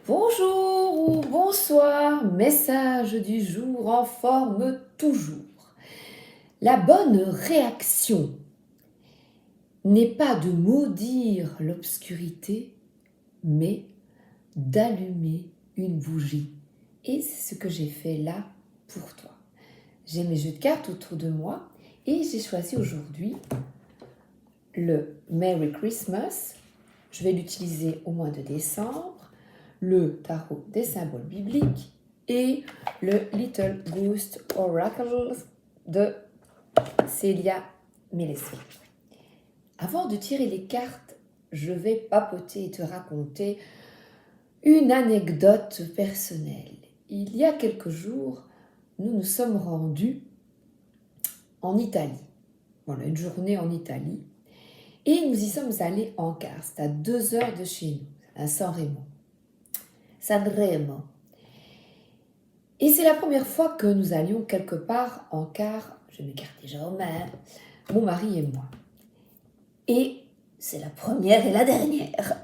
Bonjour ou bonsoir, message du jour en forme toujours. La bonne réaction n'est pas de maudire l'obscurité, mais d'allumer une bougie. Et c'est ce que j'ai fait là pour toi. J'ai mes jeux de cartes autour de moi et j'ai choisi aujourd'hui le Merry Christmas. Je vais l'utiliser au mois de décembre. Le tarot des symboles bibliques et le Little Ghost Oracle de Célia Mélessi. Avant de tirer les cartes, je vais papoter et te raconter une anecdote personnelle. Il y a quelques jours, nous nous sommes rendus en Italie. Voilà, une journée en Italie. Et nous y sommes allés en car. C'est à 2 heures de chez nous, à San Remo. Et c'est la première fois que nous allions quelque part en car, je m'écarte déjà aux mains, mon mari et moi. Et c'est la première et la dernière.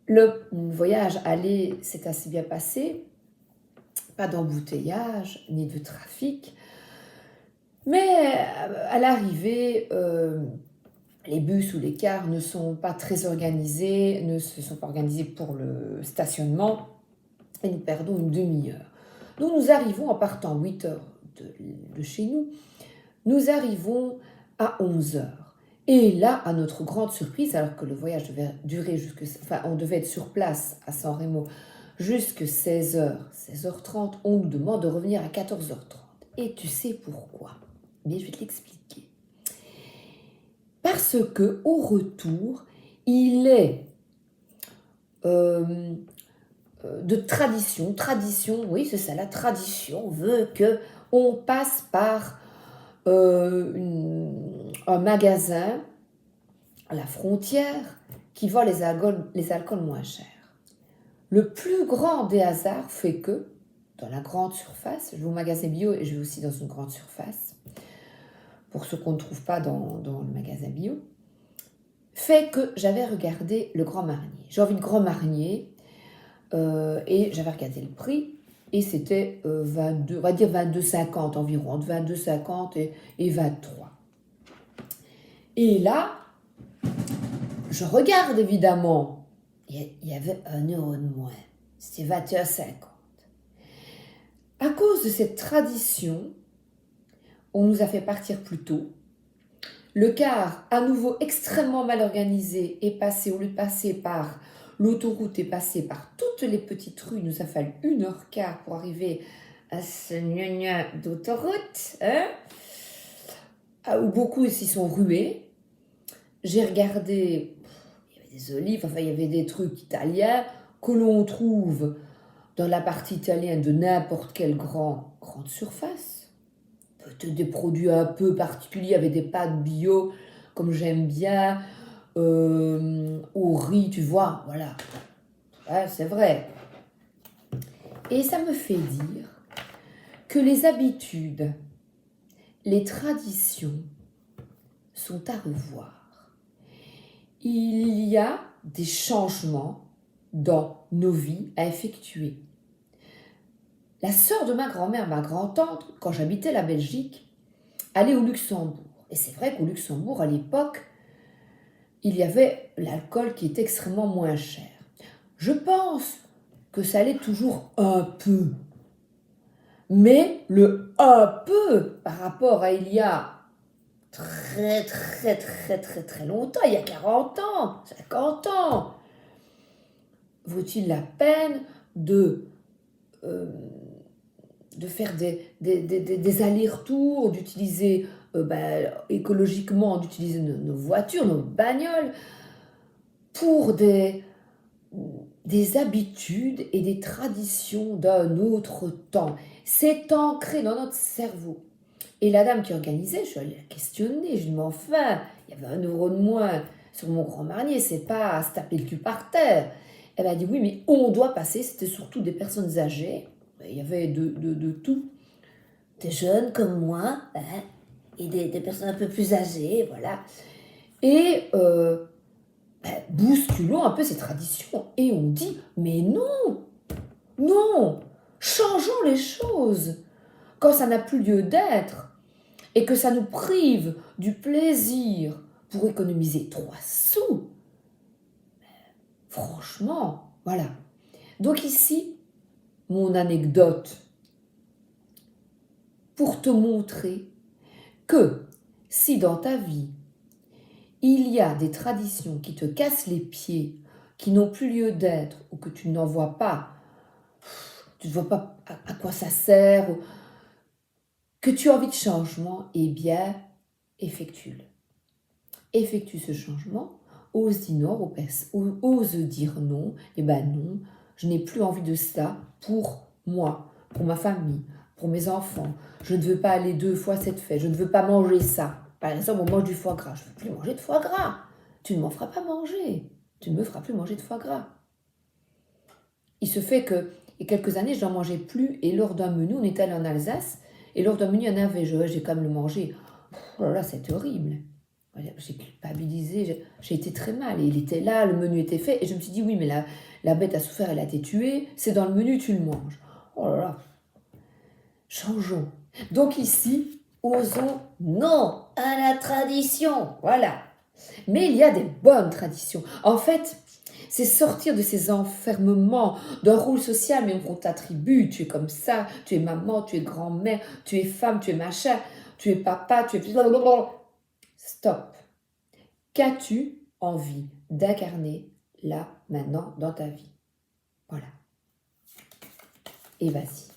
Le voyage aller s'est assez bien passé, pas d'embouteillage ni de trafic, mais à l'arrivée, les bus ou les cars ne sont pas très organisés, ne se sont pas organisés pour le stationnement. Et nous perdons une demi-heure. Donc nous arrivons, en partant 8 heures de chez nous, nous arrivons à 11 heures. Et là, à notre grande surprise, alors que le voyage devait durer on devait être sur place à San Remo jusqu'à 16 heures, 16h30, on nous demande de revenir à 14h30. Et tu sais pourquoi? Mais je vais te l'expliquer. Parce que au retour, il est de tradition, oui c'est ça, la tradition veut que on passe par un magasin à la frontière qui vend les alcools moins chers. Le plus grand des hasards fait que, dans la grande surface, je vais au magasin bio et je vais aussi dans une grande surface, pour ce qu'on ne trouve pas dans le magasin bio, fait que j'avais regardé le Grand Marnier. J'ai envie de Grand Marnier, et j'avais regardé le prix et c'était 22, on va dire 22,50 environ, entre 22,50 et 23. Et là, je regarde évidemment, il y avait 1 euro de moins, c'était 21,50. À cause de cette tradition, on nous a fait partir plus tôt. Le car, à nouveau extrêmement mal organisé, est passé, au lieu de passer par l'autoroute, est passé par toutes les petites rues. Il nous a fallu 1h15 pour arriver à ce gna d'autoroute, où beaucoup s'y sont rués. J'ai regardé, il y avait des olives, enfin il y avait des trucs italiens que l'on trouve dans la partie italienne de n'importe quelle grande surface. Peut-être des produits un peu particuliers avec des pâtes bio, comme j'aime bien, au riz, tu vois, voilà. Ouais, c'est vrai. Et ça me fait dire que les habitudes, les traditions sont à revoir. Il y a des changements dans nos vies à effectuer. La sœur de ma grand-mère, ma grand-tante, quand j'habitais la Belgique, allait au Luxembourg. Et c'est vrai qu'au Luxembourg, à l'époque, il y avait l'alcool qui était extrêmement moins cher. Je pense que ça allait toujours un peu. Mais le un peu par rapport à il y a très longtemps, il y a 40 ans, 50 ans, vaut-il la peine de faire des allers-retours, d'utiliser écologiquement, d'utiliser nos voitures, nos bagnoles, pour des habitudes et des traditions d'un autre temps. C'est ancré dans notre cerveau. Et la dame qui organisait, je l'ai questionnée, je lui ai dit, mais enfin, il y avait 1 euro de moins sur mon Grand Marnier, c'est pas à se taper le cul par terre. Elle m'a dit, oui, mais on doit passer, c'était surtout des personnes âgées, il y avait de tout, des jeunes comme moi, et des personnes un peu plus âgées, voilà. Et bousculons un peu ces traditions et on dit, mais non, non, changeons les choses quand ça n'a plus lieu d'être et que ça nous prive du plaisir pour économiser 3 sous. Franchement, voilà. Donc ici, mon anecdote pour te montrer que si dans ta vie, il y a des traditions qui te cassent les pieds, qui n'ont plus lieu d'être ou que tu n'en vois pas, tu ne vois pas à quoi ça sert, que tu as envie de changement, eh bien, effectue-le. Effectue ce changement, ose dire non, ose dire non, eh ben non, je n'ai plus envie de ça pour moi, pour ma famille, pour mes enfants. Je ne veux pas aller 2 fois cette fête, je ne veux pas manger ça. Par exemple, on mange du foie gras, je ne veux plus manger de foie gras. Tu ne m'en feras pas manger, tu ne me feras plus manger de foie gras. Il se fait que, il y a quelques années, je n'en mangeais plus et lors d'un menu, on était allé en Alsace et lors d'un menu, il y en avait, j'ai quand même le manger. Oh là là, c'était horrible. J'ai culpabilisé, j'ai été très mal. Et il était là, le menu était fait. Et je me suis dit, oui, mais la bête a souffert, elle a été tuée. C'est dans le menu, tu le manges. Oh là là. Changeons. Donc ici, osons non à la tradition. Voilà. Mais il y a des bonnes traditions. En fait, c'est sortir de ces enfermements d'un rôle social, mais on t'attribue. Tu es comme ça, tu es maman, tu es grand-mère, tu es femme, tu es machin, tu es papa, tu es... Stop. Qu'as-tu envie d'incarner là, maintenant, dans ta vie? Voilà. Et vas-y.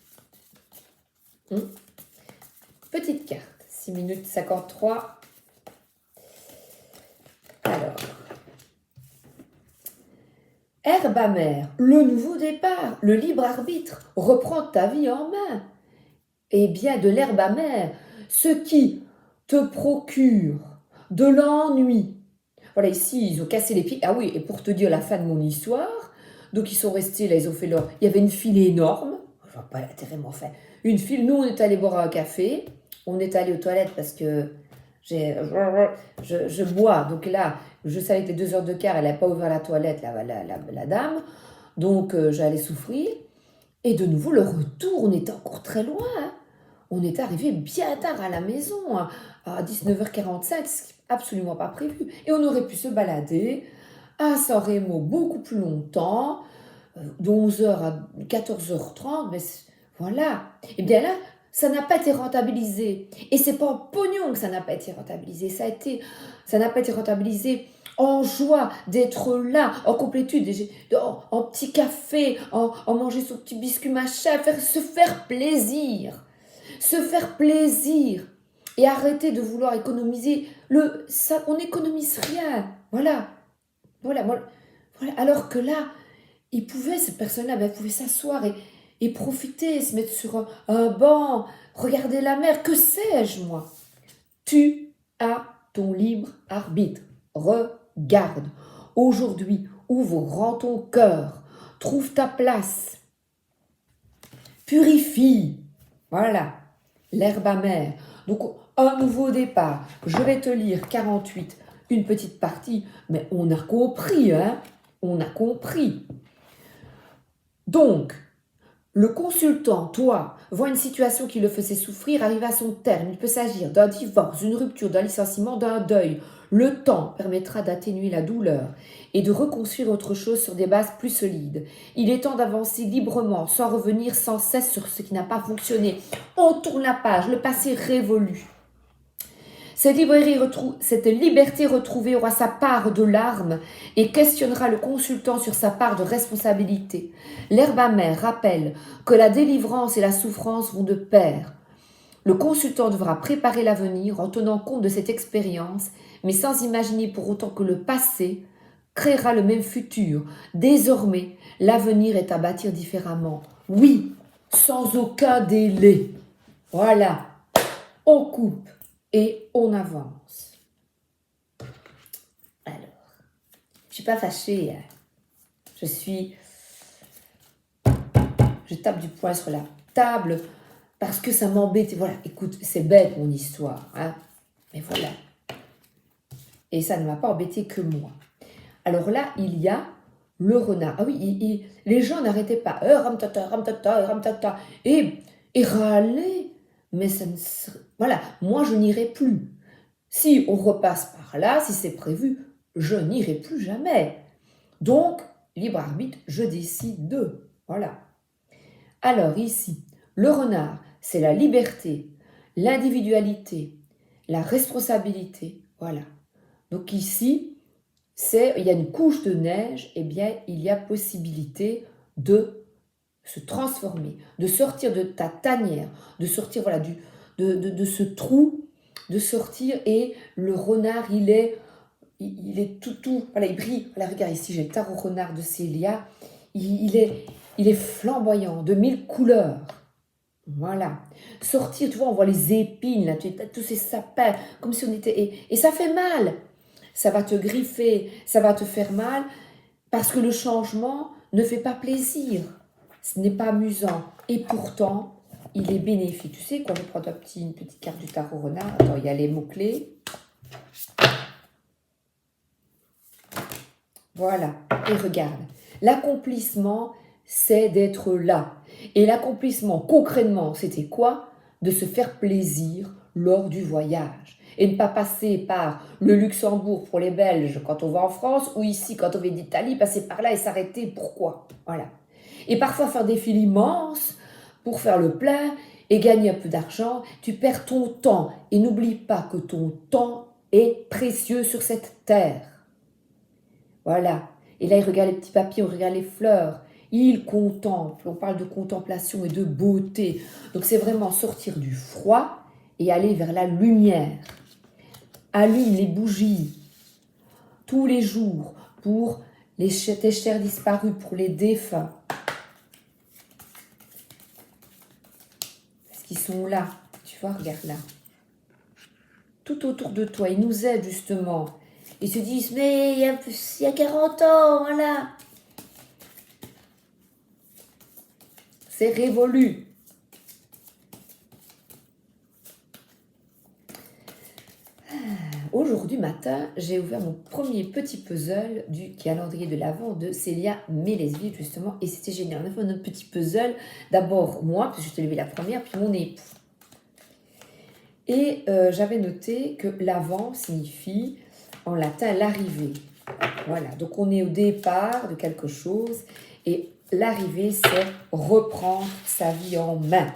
Petite carte. 6 minutes 53. Alors. Herbe amère, le nouveau départ, le libre arbitre, reprendre ta vie en main. Eh bien, de l'herbe amère, ce qui te procure de l'ennui. Voilà, ici, ils ont cassé les pieds. Ah oui, et pour te dire la fin de mon histoire, donc ils sont restés là, ils ont fait leur... Il y avait une file énorme, je vois pas l'intérêt, mais enfin, une file, nous on est allé boire un café, on est allé aux toilettes parce que je bois, donc là, je savais que les 2 heures de quart, elle n'avait pas ouvert la toilette, la dame, donc j'allais souffrir, et de nouveau, le retour, on était encore très loin, hein. On est arrivé bien tard à la maison, hein, à 19h45, ce qui n'est absolument pas prévu. Et on aurait pu se balader à San Remo beaucoup plus longtemps, de 11h à 14h30, mais voilà. Et bien là, ça n'a pas été rentabilisé. Et c'est pas en pognon que ça n'a pas été rentabilisé. Ça n'a pas été rentabilisé en joie d'être là, en complétude, en petit café, en manger son petit biscuit machin, se faire plaisir. Se faire plaisir et arrêter de vouloir économiser. On n'économise rien. Voilà. Voilà. Alors que là, cette personne-là, elle pouvait s'asseoir et profiter, se mettre sur un banc, regarder la mer, que sais-je moi. Tu as ton libre arbitre. Regarde. Aujourd'hui, ouvre grand ton cœur. Trouve ta place. Purifie. Voilà. L'herbe amère. Donc, un nouveau départ. Je vais te lire 48, une petite partie, mais on a compris, hein? On a compris. Donc, le consultant, toi, voit une situation qui le faisait souffrir arriver à son terme. Il peut s'agir d'un divorce, d'une rupture, d'un licenciement, d'un deuil. Le temps permettra d'atténuer la douleur et de reconstruire autre chose sur des bases plus solides. Il est temps d'avancer librement, sans revenir sans cesse sur ce qui n'a pas fonctionné. On tourne la page, le passé est révolu. Cette liberté retrouvée aura sa part de larmes et questionnera le consultant sur sa part de responsabilité. L'herbe amère rappelle que la délivrance et la souffrance vont de pair. Le consultant devra préparer l'avenir en tenant compte de cette expérience, mais sans imaginer pour autant que le passé créera le même futur. Désormais, l'avenir est à bâtir différemment. Oui, sans aucun délai. Voilà, on coupe et on avance. Alors, je ne suis pas fâchée, hein. Je tape du poing sur la table parce que ça m'embête. Voilà, écoute, c'est bête mon histoire, hein, mais voilà. Et ça ne m'a pas embêté que moi. Alors là, il y a le renard. Ah oui, les gens n'arrêtaient pas. Ramtata, ramtata, ramtata. Et râler. Mais ça ne voilà, moi je n'irai plus. Si on repasse par là, si c'est prévu, je n'irai plus jamais. Donc, libre arbitre, je décide de. Voilà. Alors ici, le renard, c'est la liberté, l'individualité, la responsabilité. Voilà. Donc ici, il y a une couche de neige, et bien il y a possibilité de se transformer, de sortir de ta tanière, de sortir voilà, de ce trou, de sortir, et le renard, il est tout, voilà, il brille. Voilà, regarde ici, j'ai le tarot renard de Célia, il est flamboyant, de 1000 couleurs. Voilà. Sortir, tu vois, on voit les épines, là, tous ces sapins, comme si on était... Et ça fait mal. Ça va te griffer, ça va te faire mal, parce que le changement ne fait pas plaisir. Ce n'est pas amusant. Et pourtant, il est bénéfique. Tu sais, quand je prends une petite carte du tarot renard, attends, il y a les mots-clés. Voilà. Et regarde. L'accomplissement, c'est d'être là. Et l'accomplissement, concrètement, c'était quoi? De se faire plaisir lors du voyage. Et ne pas passer par le Luxembourg pour les Belges quand on va en France, ou ici quand on vient d'Italie, passer par là et s'arrêter. Pourquoi? Voilà. Et parfois faire des files immenses pour faire le plein et gagner un peu d'argent. Tu perds ton temps. Et n'oublie pas que ton temps est précieux sur cette terre. Voilà. Et là, il regarde les petits papiers, on regarde les fleurs. Il contemple. On parle de contemplation et de beauté. Donc, c'est vraiment sortir du froid et aller vers la lumière. Allume les bougies tous les jours pour tes chers disparus, pour les défunts. Parce qu'ils sont là. Tu vois, regarde là. Tout autour de toi. Ils nous aident justement. Ils se disent, mais il y a 40 ans, voilà. C'est révolu. Aujourd'hui matin, j'ai ouvert mon premier petit puzzle du calendrier de l'Avent de Célia Mélesville, justement, et c'était génial. On a fait notre petit puzzle, d'abord moi, parce que je t'ai levé la première, puis mon époux. Et j'avais noté que l'Avent signifie en latin l'arrivée. Voilà, donc on est au départ de quelque chose, et l'arrivée, c'est reprendre sa vie en main.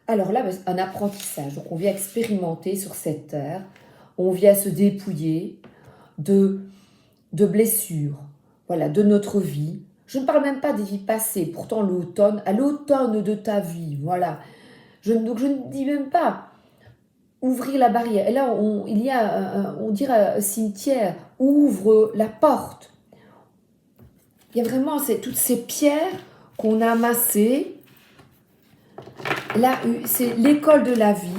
Alors là, un apprentissage. Donc on vient expérimenter sur cette terre, on vient se dépouiller de blessures, voilà, de notre vie. Je ne parle même pas des vies passées, pourtant l'automne, à l'automne de ta vie, voilà. Donc je ne dis même pas ouvrir la barrière. Et là, il y a, on dirait un cimetière, ouvre la porte. Il y a vraiment toutes ces pierres qu'on a amassées. Là, c'est l'école de la vie,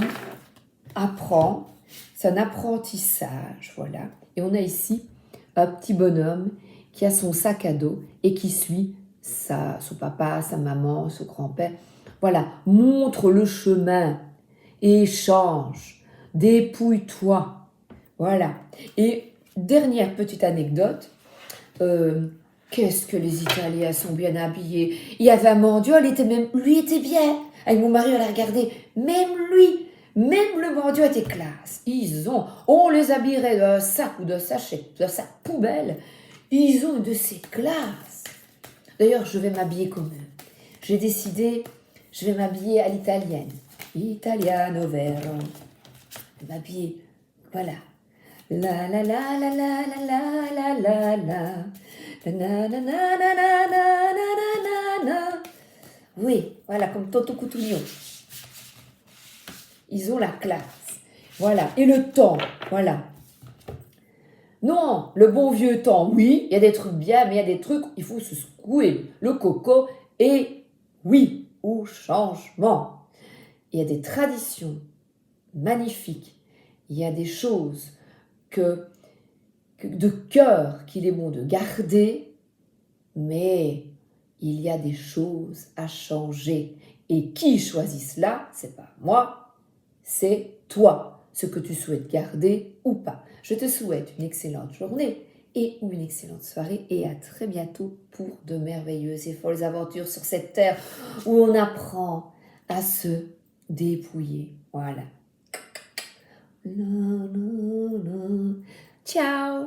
apprend, c'est un apprentissage, voilà. Et on a ici un petit bonhomme qui a son sac à dos et qui suit son papa, sa maman, son grand-père. Voilà, montre le chemin, échange, dépouille-toi, voilà. Et dernière petite anecdote, qu'est-ce que les Italiens sont bien habillés. Il y avait un mendiant, lui était bien. Avec mon mari, on l'a regardé. Même lui, même le mendiant était classe. On les habillerait d'un sac ou d'un sachet, d'un sac poubelle. Ils ont de ces classes. D'ailleurs, je vais m'habiller comme eux. J'ai décidé, je vais m'habiller à l'italienne. Italiano vero. Je vais m'habiller, voilà. La la la la la la la la la. Na, na, na, na, na, na, na, na. Oui, voilà, comme Toto Cutugno. Ils ont la classe. Voilà. Et le temps, voilà. Non, le bon vieux temps, oui, il y a des trucs bien, mais il y a des trucs, il faut se secouer le coco et oui, au changement. Il y a des traditions magnifiques. Il y a des choses de cœur qu'il est bon de garder, mais il y a des choses à changer. Et qui choisit cela? C'est pas moi, c'est toi. ce que tu souhaites garder ou pas. Je te souhaite une excellente journée et ou une excellente soirée et à très bientôt pour de merveilleuses et folles aventures sur cette terre où on apprend à se dépouiller. Voilà. Ciao